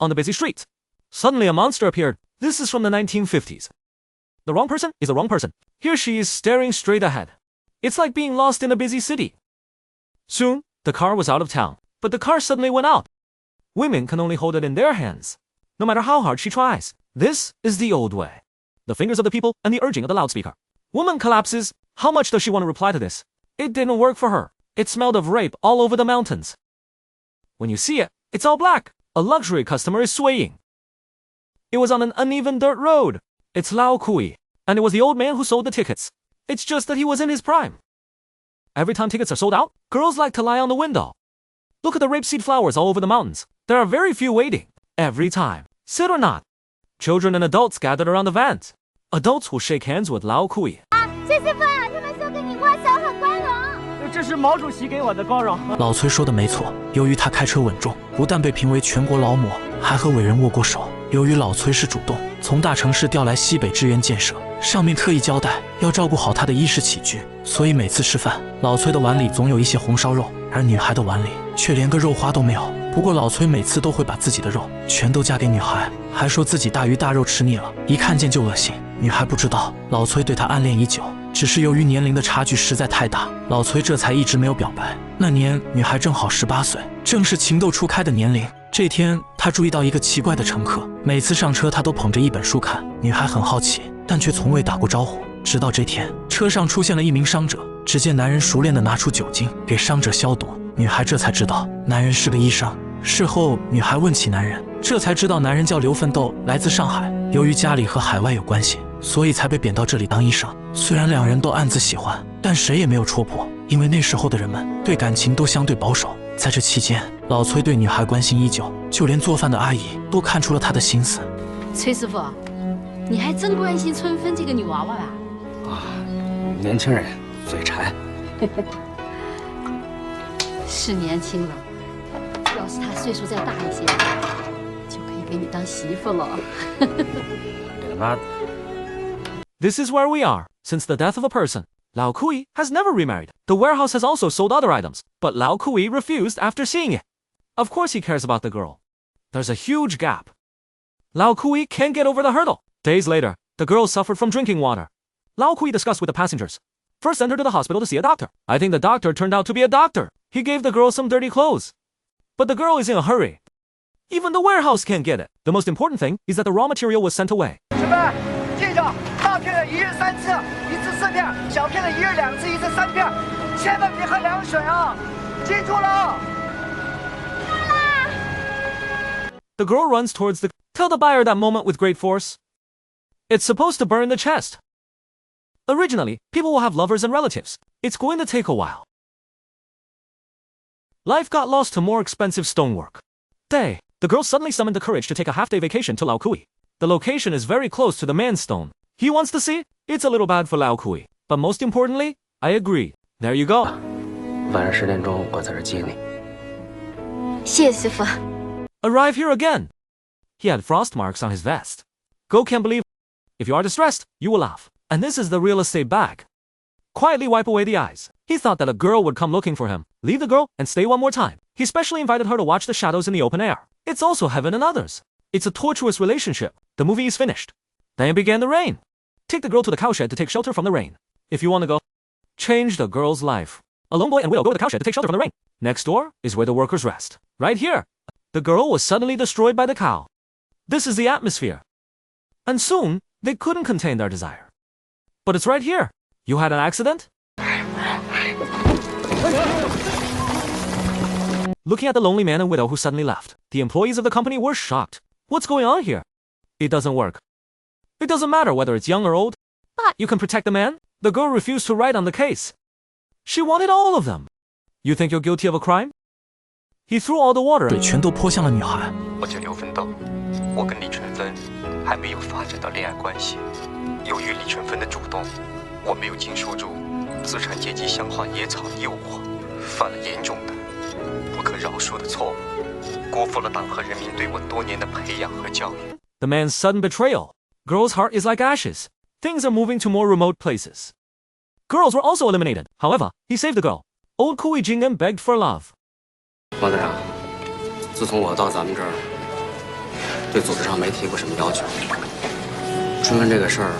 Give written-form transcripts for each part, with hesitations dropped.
on the busy street. Suddenly a monster appeared. This is from the 1950s. The wrong person is the wrong person. Here she is staring straight ahead. It's like being lost in a busy city. Soon, the car was out of town, but the car suddenly went out. Women can only hold it in their hands, no matter how hard she tries. This is the old way. The fingers of the people and the urging of the loudspeaker. Woman collapses. How much does she want to reply to this? It didn't work for her. It smelled of rape all over the mountains. When you see it, it's all black. A luxury customer is swaying. It was on an uneven dirt road. It's Lao Kui, and it was the old man who sold the tickets. It's just that he was in his prime. Every time tickets are sold out, girls like to lie on the window. Look at the rapeseed flowers all over the mountains. There are very few waiting. Every time, sit or not. Children and adults gathered around the vans. Adults will shake hands with Lao Kui. 谢师傅，他们说给你握手很光荣。这是毛主席给我的光荣。老崔说的没错，由于他开车稳重，不但被评为全国劳模，还和伟人握过手。由于老崔是主动从大城市调来西北支援建设，上面特意交代要照顾好他的衣食起居，所以每次吃饭，老崔的碗里总有一些红烧肉，而女孩的碗里却连个肉花都没有。不过老崔每次都会把自己的肉全都夹给女孩，还说自己大鱼大肉吃腻了，一看见就恶心。女孩不知道老崔对她暗恋已久，只是由于年龄的差距实在太大，老崔这才一直没有表白。那年女孩正好18岁，正是情窦初开的年龄。这天他注意到一个奇怪的乘客，每次上车他都捧着一本书看，女孩很好奇，但却从未打过招呼。直到这天，车上出现了一名伤者，只见男人熟练地拿出酒精给伤者消毒，女孩这才知道男人是个医生。事后女孩问起男人，这才知道男人叫刘奋斗，来自上海，由于家里和海外有关系，所以才被贬到这里当医生。虽然两人都暗自喜欢，但谁也没有戳破，因为那时候的人们对感情都相对保守。在这期间，老崔对女孩关心依旧，就连做饭的阿姨都看出了他的心思。崔师傅，你还真关心春芬这个女娃娃啊？啊，年轻人嘴馋。是年轻了，要是她岁数再大一些，就可以给你当媳妇了。你他妈This is where we are. Since the death of a person, Lao Kui has never remarried. The warehouse has also sold other items, but Lao Kui refused after seeing it. Of course he cares about the girl. There's a huge gap. Lao Kui can't get over the hurdle. Days later, the girl suffered from drinking water. Lao Kui discussed with the passengers. First sent her to the hospital to see a doctor. I think the doctor turned out to be a doctor. He gave the girl some dirty clothes. But the girl is in a hurry. Even the warehouse can't get it. The most important thing is that the raw material was sent away. 记着，大片的1日3次，1次4片；小片的1日2次，1次3片。千万别喝凉水啊！记住了。The girl runs towards the... Tell the buyer that moment with great force. It's supposed to burn the chest. Originally, people will have lovers and relatives. It's going to take a while. Life got lost to more expensive stonework. Day. The girl suddenly summoned the courage to take a half-day vacation to Lao Kui. The location is very close to the man's stone. He wants to see? It's a little bad for Lao Kui. But most importantly, I agree. There you go. 晚上10点钟我在这接你。谢师傅。 Arrive here again. He had frost marks on his vest. Go can't believe. If you are distressed, you will laugh. And this is the real estate bag. Quietly wipe away the eyes. He thought that a girl would come looking for him, leave the girl, and stay one more time. He specially invited her to watch the shadows in the open air. It's also heaven and others. It's a tortuous relationship. The movie is finished. Then it began the rain. Take the girl to the cowshed to take shelter from the rain. If you want to go, change the girl's life. A lone boy and widow go to the cowshed to take shelter from the rain. Next door is where the workers rest. Right here. The girl was suddenly destroyed by the cow. This is the atmosphere. And soon, they couldn't contain their desire. But it's right here. You had an accident? Looking at the lonely man and widow who suddenly left, the employees of the company were shocked. What's going on here? It doesn't work. It doesn't matter whether it's young or old. But you can protect the man. The girl refused to write on the case. She wanted all of them. You think you're guilty of a crime? He threw all the water. 水全都泼向了女孩。我叫刘奋斗，我跟李春芬还没有发展到恋爱关系。由于李春芬的主动，我没有经受住资产阶级香花野草的诱惑，犯了严重的不可饶恕的错误，辜负了党和人民对我多年的培养和教育。The man's sudden betrayal. Girl's heart is like ashes. Things are moving to more remote places. Girls were also eliminated. However, he saved the girl. Old Kui Jing'en begged for love. 王队长，自从我到咱们这儿，对组织上没提过什么要求。春分这个事儿，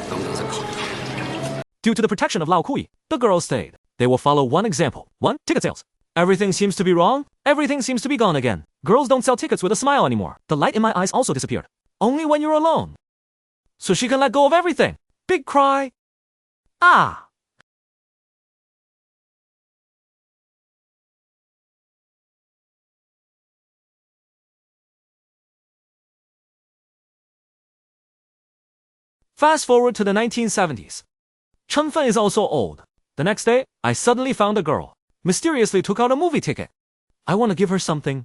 能不能再考虑考虑？ Due to the protection of Lao Kui, the girls stayed. They will follow one example. 1. Ticket sales. Everything seems to be wrong. Everything seems to be gone again. Girls don't sell tickets with a smile anymore. The light in my eyes also disappeared. Only when you're alone. So she can let go of everything. Big cry. Ah. Fast forward to the 1970s. Chunfen is also old. The next day, I suddenly found a girl. Mysteriously took out a movie ticket. I want to give her something.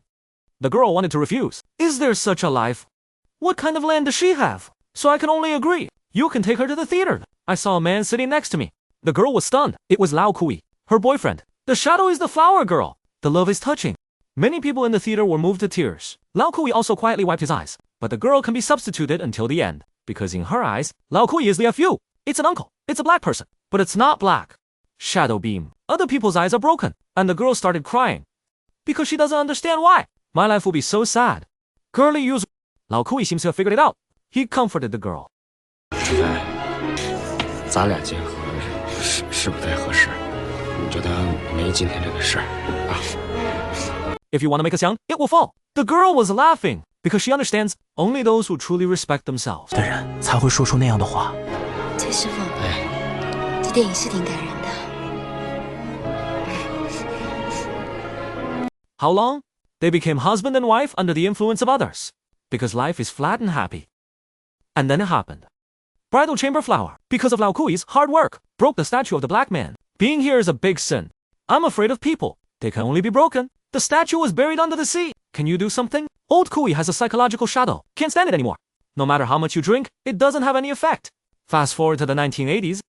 The girl wanted to refuse. Is there such a life? What kind of land does she have? So I can only agree. You can take her to the theater. I saw a man sitting next to me. The girl was stunned. It was Lao Kui, her boyfriend. The shadow is the flower girl. The love is touching. Many people in the theater were moved to tears. Lao Kui also quietly wiped his eyes. But the girl can be substituted until the end. Because in her eyes, Lao Kui is the FU. It's an uncle. It's a black person. But it's not black. Shadow beam. Other people's eyes are broken. And the girl started crying. Because she doesn't understand why. My life will be so sad. Girly use. Lao Kui seems to have figured it out. He comforted the girl. 春分，咱俩结合是不太合适。你就当没今天这个事儿啊。If you want to make us young, it will fall. The girl was laughing. Because she understands only those who truly respect themselves. 的人才会说出那样的话。崔师傅，这电影是挺感人的。 How long? They became husband and wife under the influence of others. Because life is flat and happy. And then it happened. Bridal chamber flower, because of Lao Kui's hard work, broke the statue of the black man. Being here is a big sin. I'm afraid of people. They can only be broken. The statue was buried under the sea. Can you do something? Old Kui has a psychological shadow. Can't stand it anymore. No matter how much you drink, it doesn't have any effect. Fast forward to the 1980s.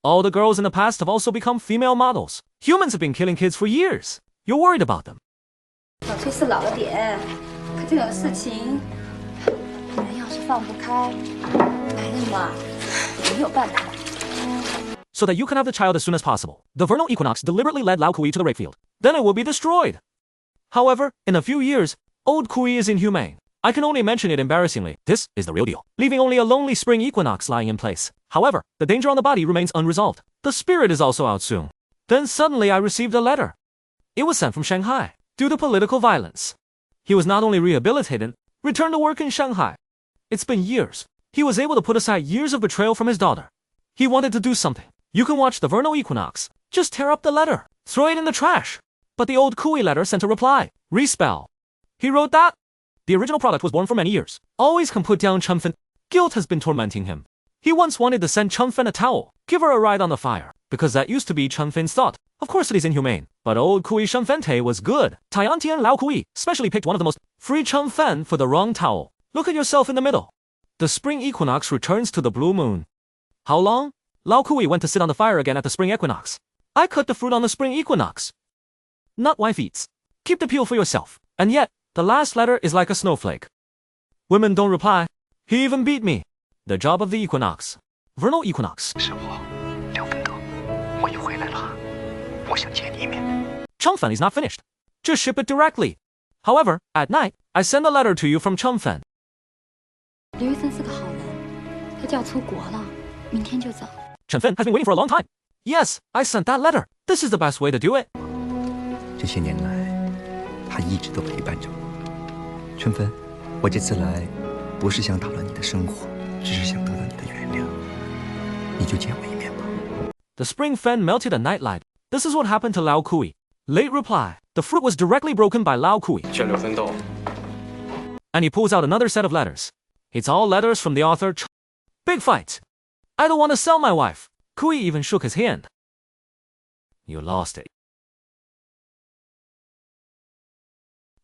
All the girls in the past have also become female models. Humans have been killing kids for years. You're worried about them. 老崔是老了点，可这种事情，女人要是放不开，男人嘛，没有办法。 So that you can have the child as soon as possible, the vernal equinox deliberately led Lao Kui to the rape field. Then it will be destroyed. However, in a few years, old Kui is inhumane. I can only mention it embarrassingly. This is the real deal, leaving only a lonely spring equinox lying in place. However, the danger on the body remains unresolved. The spirit is also out soon. Then suddenly I received a letter. It was sent from Shanghai. Due to political violence. He was not only rehabilitated, returned to work in Shanghai. It's been years. He was able to put aside years of betrayal from his daughter. He wanted to do something. You can watch the vernal equinox. Just tear up the letter. Throw it in the trash. But the old Kui letter sent a reply. Respell. He wrote that. The original product was born for many years. Always can put down Chunfen. Guilt has been tormenting him. He once wanted to send Chunfen a towel. Give her a ride on the fire. Because that used to be Chunfen's thought. Of course it is inhumane. But old Kui Chunfente was good. Tiantian Lao Kui specially picked one of the most free Chunfen for the wrong towel. Look at yourself in the middle. The spring equinox returns to the blue moon. How long? Lao Kui went to sit on the fire again at the spring equinox. I cut the fruit on the spring equinox. Not wife eats. Keep the peel for yourself. And yet, the last letter is like a snowflake. Women don't reply. He even beat me. The job of the equinox. Vernal equinox. 师傅，廖芬德，我又回来了，我想见你一面。 Chunfen is not finished. Just ship it directly. However, at night, I send a letter to you from Chunfen. 刘医生是个好人，他就要出国了，明天就走。 Chunfen has been waiting for a long time. Yes, I sent that letter. This is the best way to do it. 这些年来，他一直都陪伴着我。春芬，我这次来，不是想打乱你的生活，只是想得到你的原谅。你就见我一面吧。 The spring fen melted a nightlight. This is what happened to Lao Kui. Late reply. The fruit was directly broken by Lao Kui. 劝刘奋斗， And he pulls out another set of letters. It's all letters from the author. Big fight. I don't want to sell my wife. Kui even shook his hand. You lost it.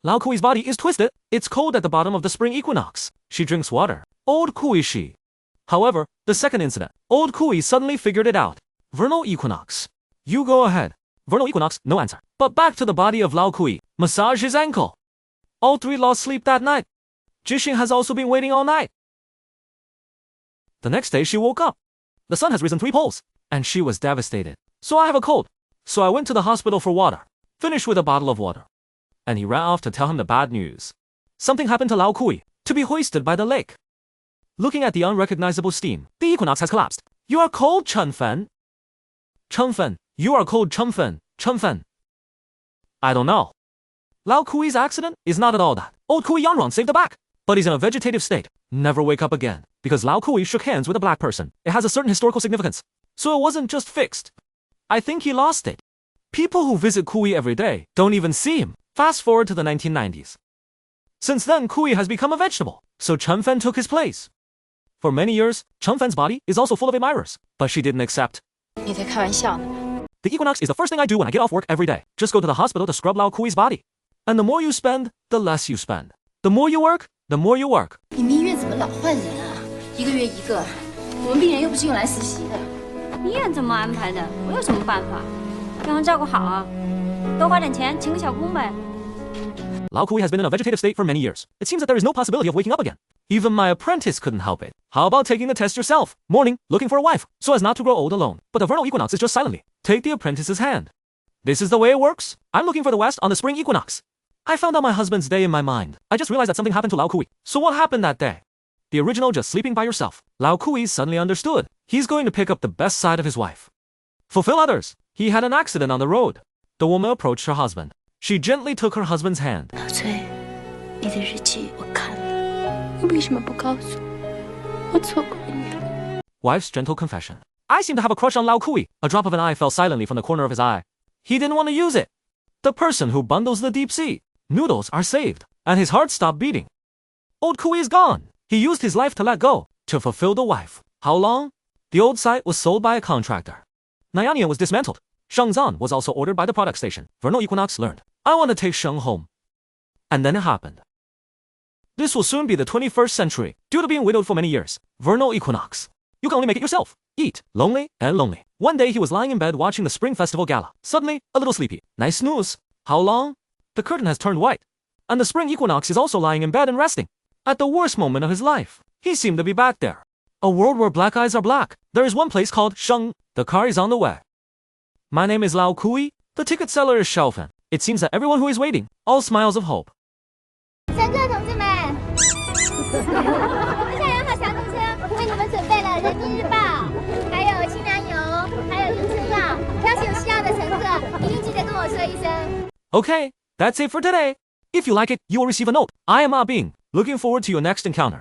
Lao Kui's body is twisted. It's cold at the bottom of the spring equinox. She drinks water. Old Kui she. However, the second incident, old Kui suddenly figured it out. Vernal equinox. You go ahead. Vernal equinox, no answer. But back to the body of Lao Kui. Massage his ankle. All three lost sleep that night. Jixing has also been waiting all night. The next day she woke up. The sun has risen 3 poles. And she was devastated. So I have a cold. So I went to the hospital for water. Finished with a bottle of water. And he ran off to tell him the bad news. something happened to Lao Kui, to be hoisted by the lake. Looking at the unrecognizable steam, the equinox has collapsed. You are cold, Chunfen. Chunfen, you are cold, Chunfen. Chunfen. I don't know. Lao Kui's accident is not at all that. Old Kui Yanrong saved the back, but he's in a vegetative state. Never wake up again, because Lao Kui shook hands with a black person. It has a certain historical significance. So it wasn't just fixed. I think he lost it. People who visit Kui every day don't even see him. Fast forward to the 1990s. Since then, Kui has become a vegetable, so Chunfen took his place. For many years, Chunfen's body is also full of admirers, but she didn't accept. 你在开玩笑呢？ The equinox is the first thing I do when I get off work every day. Just go to the hospital to scrub Lao Kui's body. And the more you spend, the less you spend. The more you work, the more you work. 你们医院怎么老换人啊？一个月一个，我们病人又不是用来实习的。医院这么安排的，我有什么办法？让人照顾好啊，多花点钱请个小工呗。Lao Kui has been in a vegetative state for many years. It seems that there is no possibility of waking up again. Even my apprentice couldn't help it. How about taking the test yourself? Morning, looking for a wife, so as not to grow old alone. But the vernal equinox is just silently. Take the apprentice's hand. This is the way it works. I'm looking for the west on the spring equinox. I found out my husband's day in my mind. I just realized that something happened to Lao Kui. So what happened that day? The original just sleeping by yourself. Lao Kui suddenly understood. He's going to pick up the best side of his wife. Fulfill others. He had an accident on the road. The woman approached her husband. She gently took her husband's hand. 老崔，你的日记我看了，你为什么不告诉我？我错怪你了。 Wife's gentle confession. I seem to have a crush on Lao Kui. A drop of an eye fell silently from the corner of his eye. He didn't want to use it. The person who bundles the deep sea. Noodles are saved, and his heart stopped beating. Old Kui is gone. He used his life to let go, to fulfill the wife. How long? The old site was sold by a contractor. Nayanian was dismantled. Shengzan was also ordered by the product station. Vernal equinox learned. I want to take Sheng home. And then it happened. This will soon be the 21st century, due to being widowed for many years. Vernal equinox. You can only make it yourself. Eat. Lonely and lonely. One day he was lying in bed watching the Spring Festival Gala. Suddenly, a little sleepy. Nice snooze. How long? The curtain has turned white. And the spring equinox is also lying in bed and resting. At the worst moment of his life, he seemed to be back there. A world where black eyes are black. There is one place called Sheng. The car is on the way. My name is Lao Kui. The ticket seller is Chunfen. It seems that everyone who is waiting, all smiles of hope. 乘客同志们，接下来号小火车为你们准备了《人民日报》，还有清凉油，还有银车票。要是有需要的乘客，一定记得跟我说一声。 Okay, that's it for today. If you like it, you will receive a note. I am Ah Bing. Looking forward to your next encounter.